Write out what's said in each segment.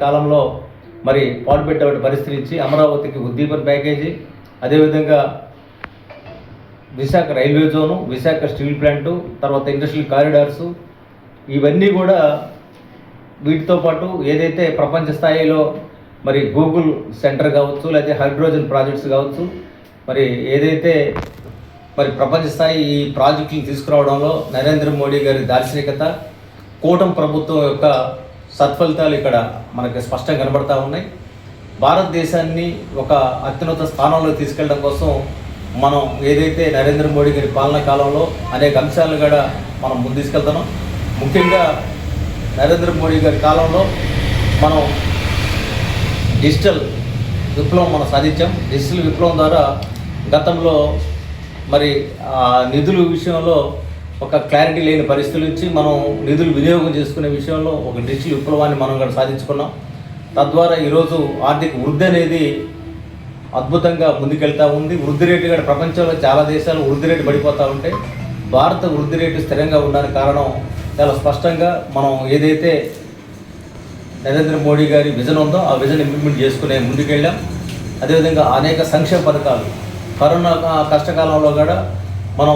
కాలంలో మరి పాటుపెట్టే పరిస్థితి ఇచ్చి అమరావతికి ఉద్దీపన ప్యాకేజీ, అదేవిధంగా Visakha railway zone, Visakha steel plant, తర్వాత ఇండస్ట్రియల్ కారిడార్సు, ఇవన్నీ కూడా వీటితో పాటు ఏదైతే ప్రపంచ స్థాయిలో మరి గూగుల్ సెంటర్ కావచ్చు, లేకపోతే హైడ్రోజన్ ప్రాజెక్ట్స్ కావచ్చు, మరి ఏదైతే మరి ప్రపంచ స్థాయి ఈ ప్రాజెక్టులు తీసుకురావడంలో నరేంద్ర మోడీ గారి దార్శనికత, కూటమి ప్రభుత్వం యొక్క సత్ఫలితాలు ఇక్కడ మనకి స్పష్టంగా కనబడతా ఉన్నాయి. భారతదేశాన్ని ఒక అత్యున్నత స్థానంలో తీసుకెళ్ళడం కోసం మనం ఏదైతే నరేంద్ర మోడీ గారి పాలనా కాలంలో అనేక అంశాలను కూడా మనం ముందు తీసుకెళ్తున్నాం. ముఖ్యంగా నరేంద్ర మోడీ గారి కాలంలో మనం డిజిటల్ విప్లవం మనం సాధించాం. డిజిటల్ విప్లవం ద్వారా గతంలో మరి నిధుల విషయంలో ఒక క్లారిటీ లేని పరిస్థితుల నుంచి మనం నిధులు వినియోగం చేసుకునే విషయంలో ఒక డిజిటల్ విప్లవాన్ని మనం కూడా సాధించుకున్నాం. తద్వారా ఈరోజు ఆర్థిక వృద్ధి అనేది అద్భుతంగా ముందుకెళ్తూ ఉంది. వృద్ధి రేటు కూడా ప్రపంచంలో చాలా దేశాలు వృద్ధి రేటు పడిపోతూ ఉంటే భారత వృద్ధి రేటు స్థిరంగా ఉండడానికి కారణం చాలా స్పష్టంగా మనం ఏదైతే నరేంద్ర మోడీ గారి విజన్ ఉందో ఆ విజన్ ఇంప్లిమెంట్ చేసుకునే ముందుకెళ్ళాం. అదేవిధంగా అనేక సంక్షేమ పథకాలు కరోనా కష్టకాలంలో కూడా మనం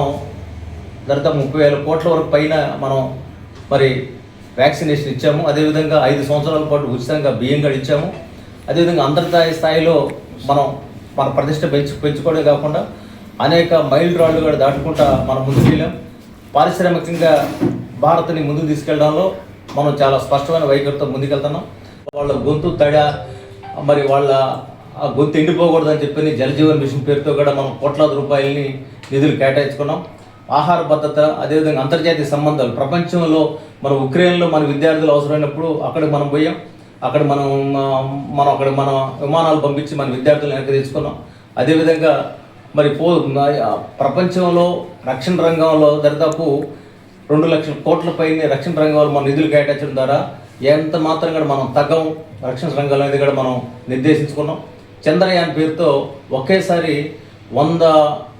దాదాపు 30,000 కోట్ల వరకు పైన మనం మరి వ్యాక్సినేషన్ ఇచ్చాము. అదేవిధంగా 5 సంవత్సరాల పాటు ఉచితంగా బియ్యం కూడా ఇచ్చాము. అదేవిధంగా అంతర్జాతీయ స్థాయిలో మనం మన ప్రతిష్ట పెంచుకోవడం కాకుండా అనేక మైల్ రాళ్ళు కూడా దాటుకుంటా మనం ముందుకెళ్ళాం. పారిశ్రామికంగా భారత్ని ముందుకు తీసుకెళ్ళడంలో మనం చాలా స్పష్టమైన వైఖరితో ముందుకెళ్తున్నాం. వాళ్ళ గొంతు మరి వాళ్ళ ఆ గొంతు ఎండిపోకూడదని చెప్పి జలజీవన్ మిషన్ పేరుతో కూడా మనం కోట్లాది రూపాయలని నిధులు కేటాయించుకున్నాం. ఆహార భద్రత, అదేవిధంగా అంతర్జాతీయ సంబంధాలు, ప్రపంచంలో మన ఉక్రెయిన్లో మన విద్యార్థులు అవసరమైనప్పుడు అక్కడికి మనం పోయాం. అక్కడ మనం మన విమానాలు పంపించి మన విద్యార్థులను వెనక్కి తెచ్చుకున్నాం. అదేవిధంగా మరి ప్రపంచంలో రక్షణ రంగంలో దాదాపు 2 లక్షల కోట్ల పైన రక్షణ రంగంలో మన నిధులు కేటాయించడం ద్వారా ఎంత మాత్రం కూడా మనం తగ్గం రక్షణ రంగంలో అనేది కూడా మనం నిర్దేశించుకున్నాం. చంద్రయాన్ పేరుతో ఒకేసారి 100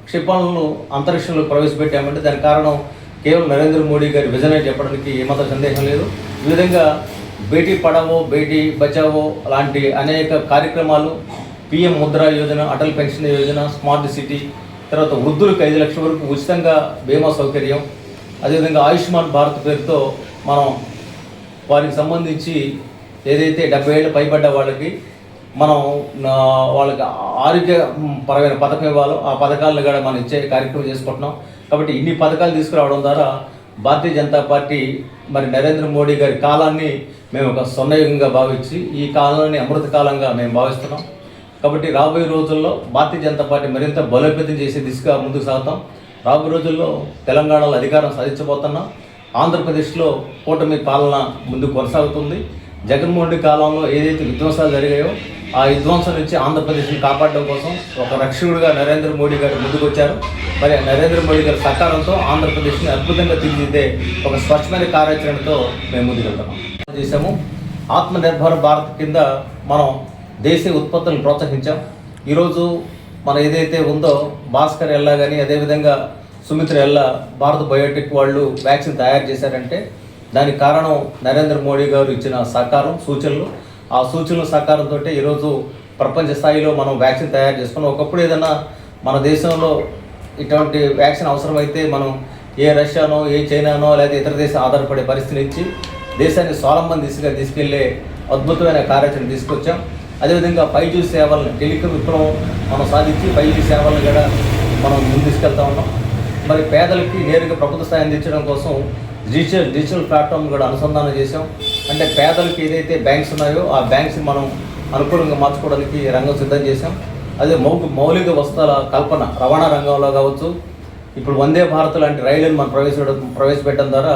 క్షిపణులను అంతరిక్షంలో ప్రవేశపెట్టామంటే దానికి కారణం కేవలం నరేంద్ర మోడీ గారి విజన్ అని చెప్పడానికి ఏమాత్రం సందేహం లేదు. ఈ విధంగా బేటీ పడావో బేటీ బచావో లాంటి అనేక కార్యక్రమాలు, PM Mudra Yojana, Atal pension Yojana, smart city, తర్వాత వృద్ధులకు 5 లక్షల వరకు ఉచితంగా బీమా సౌకర్యం, అదేవిధంగా ఆయుష్మాన్ భారత్ పేరుతో మనం వారికి సంబంధించి ఏదైతే 70 ఏళ్ళు పైబడ్డ వాళ్ళకి మనం వాళ్ళకి ఆరోగ్యపరమైన పథకం ఇవ్వాలో ఆ పథకాలను కూడా మనం ఇచ్చే కార్యక్రమం చేసుకుంటున్నాం. కాబట్టి ఇన్ని పథకాలు తీసుకురావడం ద్వారా భారతీయ జనతా పార్టీ మరి నరేంద్ర మోడీ గారి కాలాన్ని మేము ఒక స్వర్ణయుగంగా భావించి ఈ కాలాన్ని అమృత కాలంగా మేము భావిస్తున్నాం. కాబట్టి రాబోయే రోజుల్లో భారతీయ జనతా పార్టీ మరింత బలోపేతం చేసే దిశగా ముందుకు సాగుతాం. రాబోయే రోజుల్లో తెలంగాణలో అధికారం సాధించబోతున్నాం. ఆంధ్రప్రదేశ్లో కూటమి పాలన ముందుకు కొనసాగుతుంది. జగన్మోహన్ రెడ్డి కాలంలో ఏదైతే విధ్వంసాలు జరిగాయో ఆ విధ్వంసం నుంచి ఆంధ్రప్రదేశ్ని కాపాడడం కోసం ఒక రక్షకుడిగా నరేంద్ర మోడీ గారు ముందుకు వచ్చారు. మరి నరేంద్ర మోడీ గారి సహకారంతో ఆంధ్రప్రదేశ్ని అద్భుతంగా తీర్చిదిద్దే ఒక స్పష్టమైన కార్యాచరణతో మేము ముందుకెళ్తున్నాం చేశాము. ఆత్మనిర్భర్ భారత్ కింద మనం దేశీయ ఉత్పత్తులను ప్రోత్సహించాం. ఈరోజు మన ఏదైతే ఉందో భాస్కర్ ఎల్లా కానీ అదేవిధంగా సుమిత్ర ఎల్లా భారత్ బయోటెక్ వాళ్ళు వ్యాక్సిన్ తయారు చేశారంటే దానికి కారణం నరేంద్ర మోడీ గారు ఇచ్చిన సహకారం, సూచనలు. ఆ సూచనల సహకారంతో ఈరోజు ప్రపంచ స్థాయిలో మనం వ్యాక్సిన్ తయారు చేసుకున్నాం. ఒకప్పుడు ఏదైనా మన దేశంలో ఇటువంటి వ్యాక్సిన్ అవసరమైతే మనం ఏ రష్యానో ఏ చైనానో లేదా ఇతర దేశం ఆధారపడే పరిస్థితి నుంచి దేశాన్ని స్వావలంబన దిశగా తీసుకెళ్లే అద్భుతమైన కార్యాచరణ తీసుకొచ్చాం. అదేవిధంగా 5G సేవలను, టెలికాం విప్లవం మనం సాధించి 5G సేవలను కూడా మనం ముందు తీసుకెళ్తా ఉన్నాం. మరి పేదలకి నేరుగా ప్రభుత్వ స్థాయి అందించడం కోసం డిజిటల్ ప్లాట్ఫామ్ కూడా అనుసంధానం చేసాం. అంటే పేదలకు ఏదైతే బ్యాంక్స్ ఉన్నాయో ఆ బ్యాంక్స్ని మనం అనుకూలంగా మార్చుకోవడానికి రంగం సిద్ధం చేసాం. అదే మౌలిక వస్తువుల కల్పన, రవాణా రంగంలో కావచ్చు, ఇప్పుడు వందే భారత్ లాంటి రైళ్లను మనం ప్రవేశపెట్టడం ద్వారా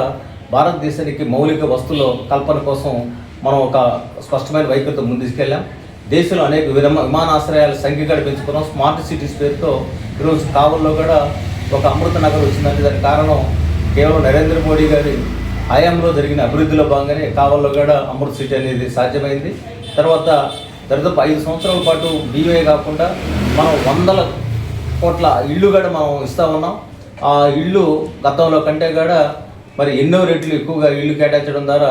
భారతదేశానికి మౌలిక వస్తువుల కల్పన కోసం మనం ఒక స్పష్టమైన వైఖరితో ముందు తీసుకెళ్ళాం. దేశంలో అనేక విమానాశ్రయాల సంఖ్య కూడా పెంచుకున్నాం. స్మార్ట్ సిటీస్ పేరుతో ఈరోజు కావల్లో కూడా ఒక అమృత నగర్ వచ్చిందంటే దానికి కారణం కేవలం నరేంద్ర మోడీ గారి హయాంలో జరిగిన అభివృద్ధిలో భాగంగానే కావల్లో కూడా అమృత సిటీ అనేది సాధ్యమైంది. తర్వాత దాదాపు 5 సంవత్సరాల పాటు బీమే కాకుండా మనం 100 కోట్ల ఇళ్ళు కూడా మనం ఇస్తూ ఉన్నాం. ఆ ఇళ్ళు గతంలో కంటే కూడా మరి ఎన్నో రెట్లు ఎక్కువగా ఇళ్ళు కేటాయించడం ద్వారా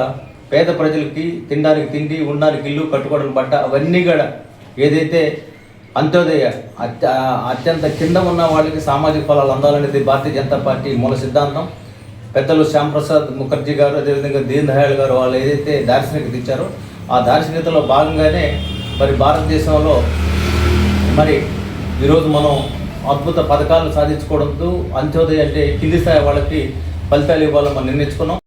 పేద ప్రజలకి తినడానికి తిండి, ఉండడానికి ఇల్లు, కట్టుకోవడానికి బట్ట, అవన్నీ కూడా ఏదైతే అంత్యోదయ అత్యంత కింద ఉన్న వాళ్ళకి సామాజిక ఫలాలు అందాలనేది భారతీయ జనతా పార్టీ మూల సిద్ధాంతం. పెద్దలు శ్యాంప్రసాద్ ముఖర్జీ గారు, అదేవిధంగా దీన్ దయాళ్ గారు వాళ్ళు ఏదైతే దార్శనికత ఇచ్చారో ఆ దార్శనికతలో భాగంగానే మరి భారతదేశంలో మరి ఈరోజు మనం అద్భుత పథకాలు సాధించుకోవడంతో అంత్యోదయ అంటే కింది స్థాయి వాళ్ళకి ఫలితాలు ఇవ్వాలని మనం నిర్ణయించుకున్నాం.